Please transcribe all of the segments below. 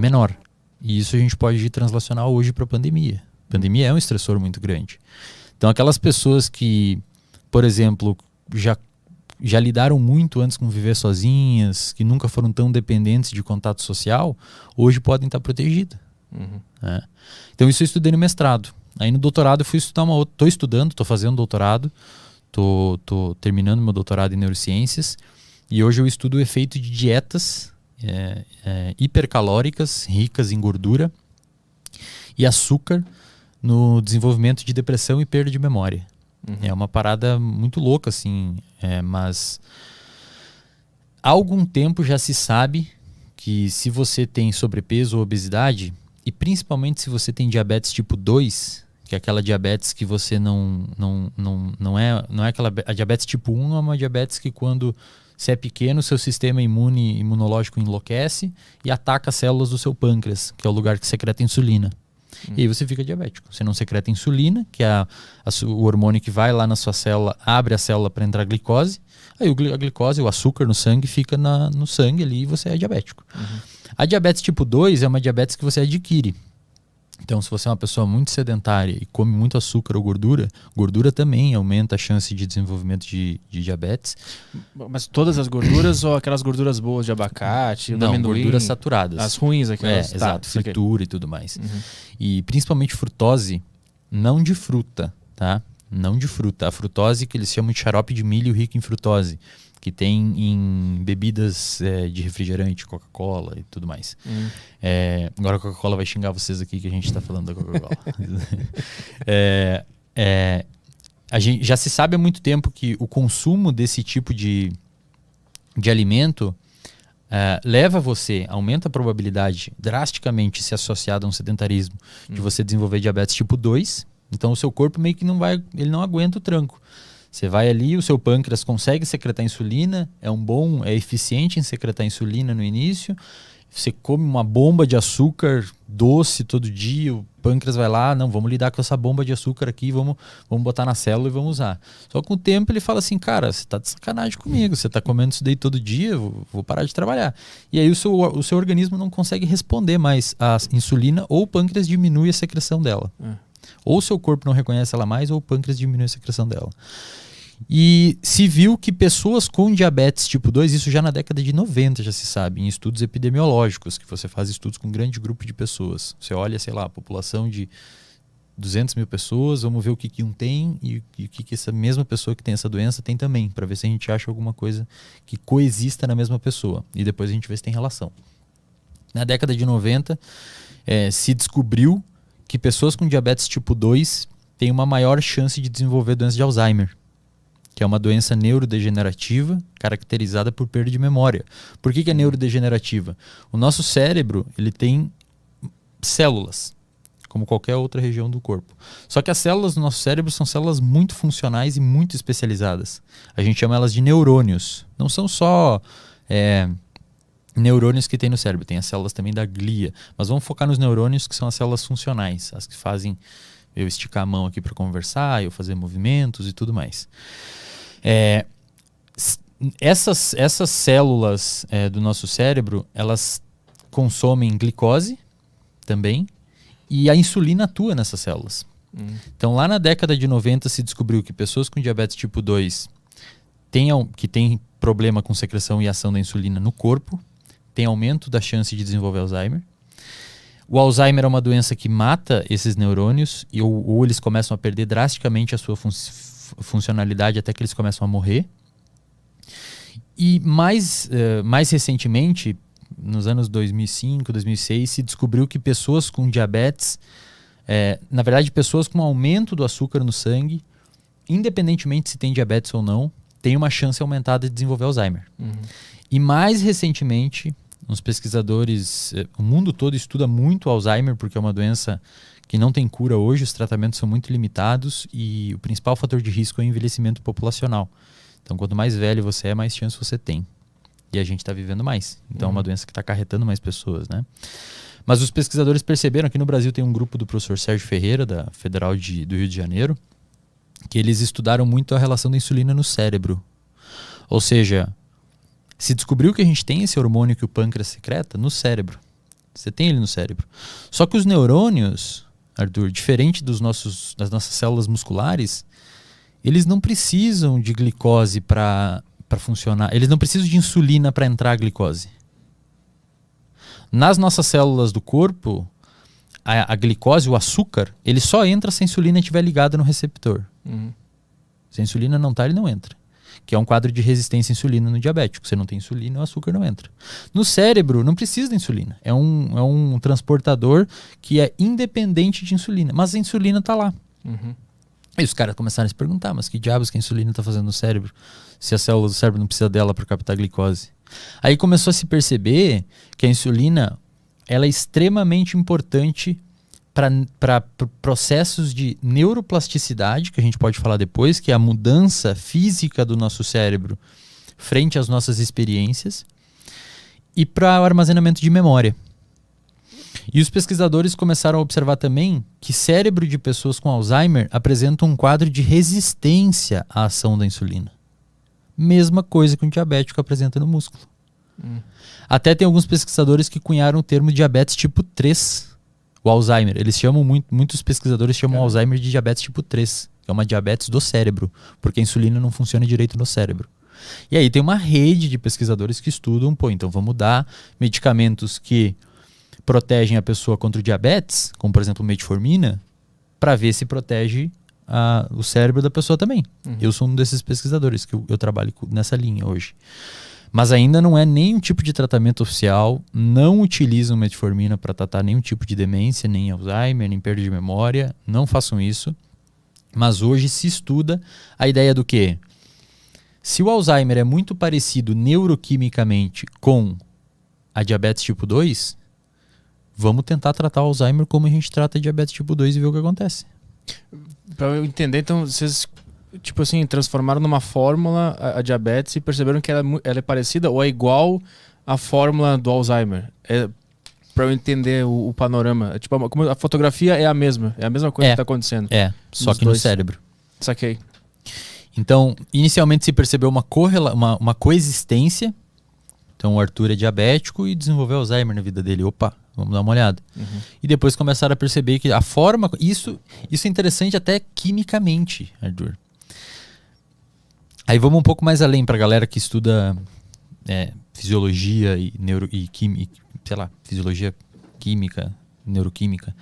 menor. E isso a gente pode translacionar hoje para a pandemia. A pandemia é um estressor muito grande. Então, aquelas pessoas que, por exemplo, já lidaram muito antes com viver sozinhas, que nunca foram tão dependentes de contato social, hoje podem estar protegidas. Né? Então, isso eu estudei no mestrado. Aí no doutorado eu fui estudar uma outra. Estou estudando, estou fazendo doutorado, estou terminando meu doutorado em neurociências, e hoje eu estudo o efeito de dietas hipercalóricas, ricas em gordura e açúcar no desenvolvimento de depressão e perda de memória. É uma parada muito louca, assim, mas há algum tempo já se sabe que se você tem sobrepeso ou obesidade, e principalmente se você tem diabetes tipo 2, que é aquela diabetes que você não é aquela. A diabetes tipo 1 é uma diabetes que quando você é pequeno, seu sistema imunológico enlouquece e ataca as células do seu pâncreas, que é o lugar que secreta insulina. E aí você fica diabético. Você não secreta insulina, que é o hormônio que vai lá na sua célula, abre a célula para entrar a glicose. Aí a glicose, o açúcar no sangue, fica no sangue ali e você é diabético. A diabetes tipo 2 é uma diabetes que você adquire. Então, se você é uma pessoa muito sedentária e come muito açúcar ou gordura, gordura também aumenta a chance de desenvolvimento de diabetes. Mas todas as gorduras ou aquelas gorduras boas de abacate, não, amendoim? Gorduras saturadas. As ruins, aquelas. Exato, fritura e tudo mais. E principalmente frutose, não de fruta, tá? Não de fruta. A frutose que eles chamam de xarope de milho rico em frutose, que tem em bebidas de refrigerante, Coca-Cola e tudo mais. Agora a Coca-Cola vai xingar vocês aqui que a gente está falando da Coca-Cola. Já se sabe há muito tempo que o consumo desse tipo de alimento leva você, aumenta a probabilidade drasticamente, se associado a um sedentarismo, de você desenvolver diabetes tipo 2. Então o seu corpo meio que ele não aguenta o tranco. Você vai ali, o seu pâncreas consegue secretar insulina, é eficiente em secretar insulina no início. Você come uma bomba de açúcar doce todo dia, o pâncreas vai lá, não, vamos lidar com essa bomba de açúcar aqui, vamos botar na célula e vamos usar. Só que com o tempo ele fala assim, cara, você tá de sacanagem comigo, você tá comendo isso daí todo dia, vou parar de trabalhar. E aí o seu organismo não consegue responder mais à insulina, ou o pâncreas diminui a secreção dela. Ou o seu corpo não reconhece ela mais, ou o pâncreas diminui a secreção dela. E se viu que pessoas com diabetes tipo 2, isso já na década de 90 já se sabe, em estudos epidemiológicos, que você faz estudos com um grande grupo de pessoas. Você olha, sei lá, a população de 200 mil pessoas, vamos ver o que um tem e o que essa mesma pessoa que tem essa doença tem também, para ver se a gente acha alguma coisa que coexista na mesma pessoa. E depois a gente vê se tem relação. Na década de 90, se descobriu que pessoas com diabetes tipo 2 têm uma maior chance de desenvolver doença de Alzheimer, que é uma doença neurodegenerativa caracterizada por perda de memória. Por que é neurodegenerativa? O nosso cérebro, ele tem células, como qualquer outra região do corpo. Só que as células do nosso cérebro são células muito funcionais e muito especializadas. A gente chama elas de neurônios. Não são só neurônios que tem no cérebro, tem as células também da glia. Mas vamos focar nos neurônios, que são as células funcionais, as que fazem eu esticar a mão aqui para conversar, eu fazer movimentos e tudo mais. Essas células do nosso cérebro, elas consomem glicose também, e a insulina atua nessas células. Então lá na década de 90 se descobriu que pessoas com diabetes tipo 2 que têm problema com secreção e ação da insulina no corpo, tem aumento da chance de desenvolver Alzheimer. O Alzheimer é uma doença que mata esses neurônios ou eles começam a perder drasticamente a sua funcionalidade até que eles começam a morrer. E mais recentemente, nos anos 2005, 2006, se descobriu que pessoas com diabetes, na verdade pessoas com aumento do açúcar no sangue, independentemente se tem diabetes ou não, tem uma chance aumentada de desenvolver Alzheimer. E mais recentemente, uns pesquisadores, o mundo todo estuda muito Alzheimer, porque é uma doença que não tem cura hoje, os tratamentos são muito limitados e o principal fator de risco é o envelhecimento populacional. Então, quanto mais velho você é, mais chance você tem. E a gente está vivendo mais. Então, é uma doença que está acarretando mais pessoas, né? Mas os pesquisadores perceberam, aqui no Brasil tem um grupo do professor Sérgio Ferreira, da Federal do Rio de Janeiro, que eles estudaram muito a relação da insulina no cérebro. Ou seja, se descobriu que a gente tem esse hormônio que o pâncreas secreta no cérebro. Você tem ele no cérebro. Só que os neurônios, Arthur, diferente das nossas células musculares, eles não precisam de glicose para funcionar. Eles não precisam de insulina para entrar a glicose. Nas nossas células do corpo, a glicose, o açúcar, ele só entra se a insulina estiver ligada no receptor. Se a insulina não está, ele não entra. Que é um quadro de resistência à insulina no diabético. Se não tem insulina, o açúcar não entra. No cérebro, não precisa da insulina. É um transportador que é independente de insulina. Mas a insulina está lá. Aí os caras começaram a se perguntar, mas que diabos que a insulina está fazendo no cérebro? Se a célula do cérebro não precisa dela para captar glicose. Aí começou a se perceber que a insulina ela é extremamente importante para processos de neuroplasticidade, que a gente pode falar depois, que é a mudança física do nosso cérebro frente às nossas experiências, e para o armazenamento de memória. E os pesquisadores começaram a observar também que cérebro de pessoas com Alzheimer apresenta um quadro de resistência à ação da insulina. Mesma coisa que um diabético apresenta no músculo. Até tem alguns pesquisadores que cunharam o termo diabetes tipo 3, o Alzheimer. Eles chamam muitos pesquisadores chamam o Alzheimer de diabetes tipo 3, que é uma diabetes do cérebro, porque a insulina não funciona direito no cérebro. E aí tem uma rede de pesquisadores que estudam, então vamos dar medicamentos que protegem a pessoa contra o diabetes, como por exemplo metformina, para ver se protege o cérebro da pessoa também. Eu sou um desses pesquisadores, que eu trabalho nessa linha hoje. Mas ainda não é nenhum tipo de tratamento oficial, não utilizam metformina para tratar nenhum tipo de demência, nem Alzheimer, nem perda de memória, não façam isso. Mas hoje se estuda a ideia do quê? Se o Alzheimer é muito parecido neuroquimicamente com a diabetes tipo 2, vamos tentar tratar o Alzheimer como a gente trata a diabetes tipo 2 e ver o que acontece. Para eu entender, então, vocês tipo assim, transformaram numa fórmula a diabetes e perceberam que ela é parecida ou é igual à fórmula do Alzheimer? Para eu entender o panorama. Tipo, a fotografia é a mesma coisa que está acontecendo. Só que no cérebro. Saquei. Então, inicialmente se percebeu uma coexistência. Então, o Arthur é diabético e desenvolveu Alzheimer na vida dele. Opa, vamos dar uma olhada. E depois começaram a perceber que a forma... Isso é interessante até quimicamente, Arthur. Aí vamos um pouco mais além para a galera que estuda fisiologia e fisiologia química, neuroquímica.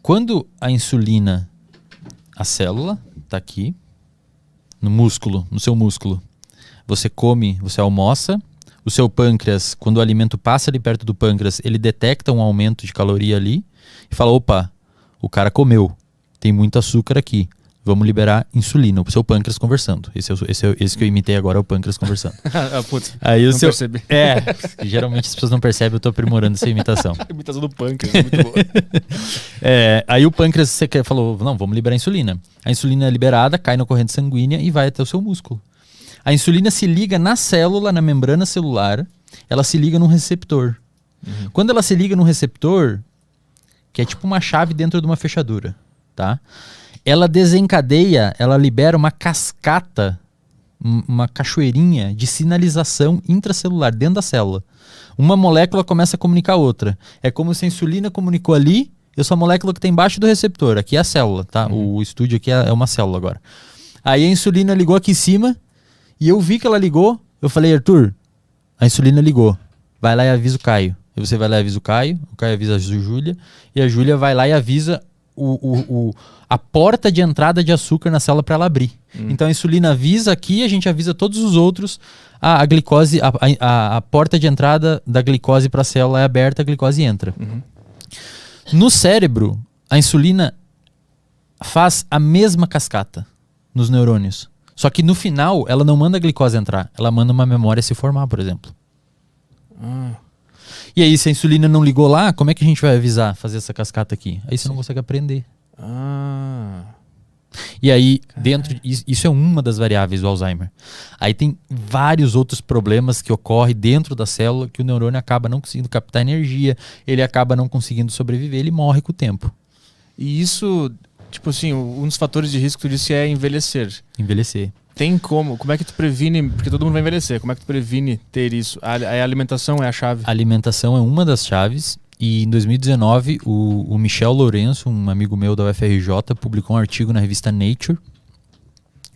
Quando a insulina, a célula está aqui, no seu músculo, você come, você almoça, o seu pâncreas, quando o alimento passa ali perto do pâncreas, ele detecta um aumento de caloria ali e fala, opa, o cara comeu, tem muito açúcar aqui. Vamos liberar insulina, o seu pâncreas conversando. Esse que eu imitei agora é o pâncreas conversando. Putz, aí não percebi. Geralmente as pessoas não percebem, eu estou aprimorando essa imitação. A imitação do pâncreas, é muito boa. Aí o pâncreas falou, não, vamos liberar insulina. A insulina é liberada, cai na corrente sanguínea e vai até o seu músculo. A insulina se liga na célula, na membrana celular, ela se liga num receptor. Quando ela se liga num receptor, que é tipo uma chave dentro de uma fechadura, tá? Ela desencadeia, ela libera uma cascata, uma cachoeirinha de sinalização intracelular dentro da célula. Uma molécula começa a comunicar a outra. É como se a insulina comunicou ali, eu sou a molécula que está embaixo do receptor. Aqui é a célula, tá? O estúdio aqui é uma célula agora. Aí a insulina ligou aqui em cima e eu vi que ela ligou. Eu falei, Arthur, a insulina ligou. Vai lá e avisa o Caio. E você vai lá e avisa o Caio avisa a Júlia e a Júlia vai lá e avisa a porta de entrada de açúcar na célula para ela abrir. Então a insulina avisa aqui, a gente avisa todos os outros, a glicose, a porta de entrada da glicose para a célula é aberta, a glicose entra. No cérebro, a insulina faz a mesma cascata nos neurônios. Só que no final, ela não manda a glicose entrar, ela manda uma memória se formar, por exemplo. E aí, se a insulina não ligou lá, como é que a gente vai avisar, fazer essa cascata aqui? Aí você não consegue aprender. E aí, isso é uma das variáveis do Alzheimer. Aí tem vários outros problemas que ocorrem dentro da célula que o neurônio acaba não conseguindo captar energia, ele acaba não conseguindo sobreviver, ele morre com o tempo. E isso, tipo assim, um dos fatores de risco que tu disse é envelhecer. Envelhecer. Tem como é que tu previne, porque todo mundo vai envelhecer, como é que tu previne ter isso? A alimentação é a chave? A alimentação é uma das chaves E em 2019, o Michel Lourenço, um amigo meu da UFRJ, publicou um artigo na revista Nature,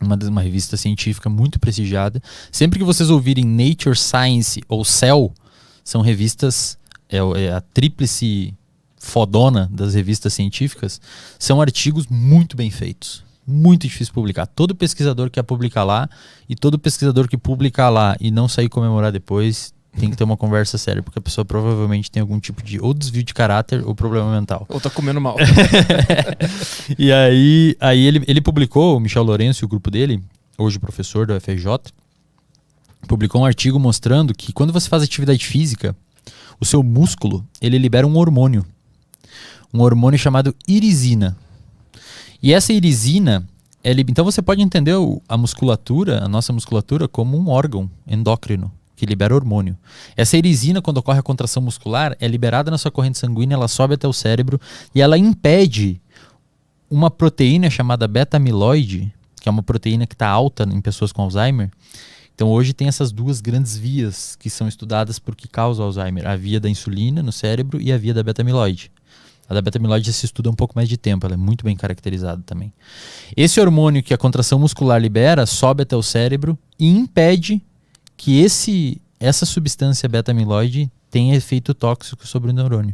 uma revista científica muito prestigiada. Sempre que vocês ouvirem Nature, Science ou Cell, são revistas, é a tríplice fodona das revistas científicas, são artigos muito bem feitos. Muito difícil publicar. Todo pesquisador quer publicar lá, e todo pesquisador que publicar lá e não sair comemorar depois, tem que ter uma conversa séria, porque a pessoa provavelmente tem algum tipo de ou desvio de caráter ou problema mental. Ou tá comendo mal. E aí ele publicou, o Michel Lourenço e o grupo dele, hoje professor da UFRJ, publicou um artigo mostrando que quando você faz atividade física, o seu músculo, ele libera um hormônio chamado irisina. E essa irisina, então você pode entender a nossa musculatura, como um órgão endócrino que libera hormônio. Essa irisina, quando ocorre a contração muscular, é liberada na sua corrente sanguínea, ela sobe até o cérebro e ela impede uma proteína chamada beta-amiloide, que é uma proteína que está alta em pessoas com Alzheimer. Então hoje tem essas duas grandes vias que são estudadas por que causa Alzheimer. A via da insulina no cérebro e a via da beta-amiloide. A da beta-amiloide se estuda um pouco mais de tempo, ela é muito bem caracterizada também. Esse hormônio que a contração muscular libera sobe até o cérebro e impede que essa substância beta-amiloide tenha efeito tóxico sobre o neurônio.